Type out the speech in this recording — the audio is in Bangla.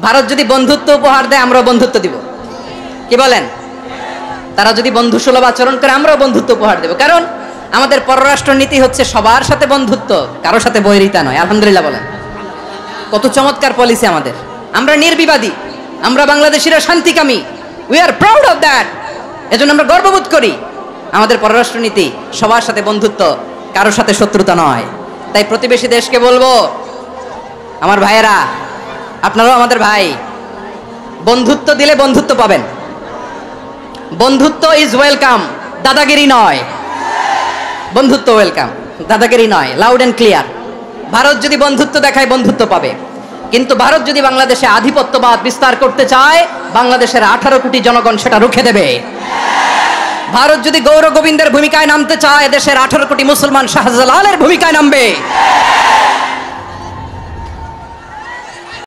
ভারত যদি বন্ধুত্ব উপহার দেয় আমরাও বন্ধুত্ব দিব, কি বলেন? তারা যদি বন্ধু সুলভ আচরণ করে আমরাও বন্ধুত্ব উপহার দেব, কারণ আমাদের পররাষ্ট্র নীতি হচ্ছে সবার সাথে বন্ধুত্ব, কারোর সাথে বৈরিতা নয়। আলহামদুলিল্লাহ বলেন, কত চমৎকার পলিসি আমাদের। আমরা নির্বিবাদী, আমরা বাংলাদেশিরা শান্তিকামী, we are proud of that. এজন্য আমরা গর্ববোধ করি আমাদের পররাষ্ট্র নীতি সবার সাথে বন্ধুত্ব, কারোর সাথে শত্রুতা নয়। তাই প্রতিবেশী দেশকে বলবো, আমার ভাইয়েরা আপনারাও আমাদের ভাই, বন্ধুত্ব দিলে বন্ধুত্ব পাবেন। বন্ধুত্ব ইজ ওয়েলকাম, দাদাগিরি নয়। বন্ধুত্ব ওয়েলকাম, দাদাগিরি নয়, লাউড এন্ড ক্লিয়ার। ভারত যদি বন্ধুত্ব দেখায় বন্ধুত্ব পাবে, কিন্তু ভারত যদি বাংলাদেশে আধিপত্যবাদ বিস্তার করতে চায় বাংলাদেশের 18 কোটি জনগণ সেটা রুখে দেবে। ভারত যদি গৌর গোবিন্দের ভূমিকায় নামতে চায় দেশের 18 কোটি মুসলমান শাহজালালের ভূমিকায় নামবে।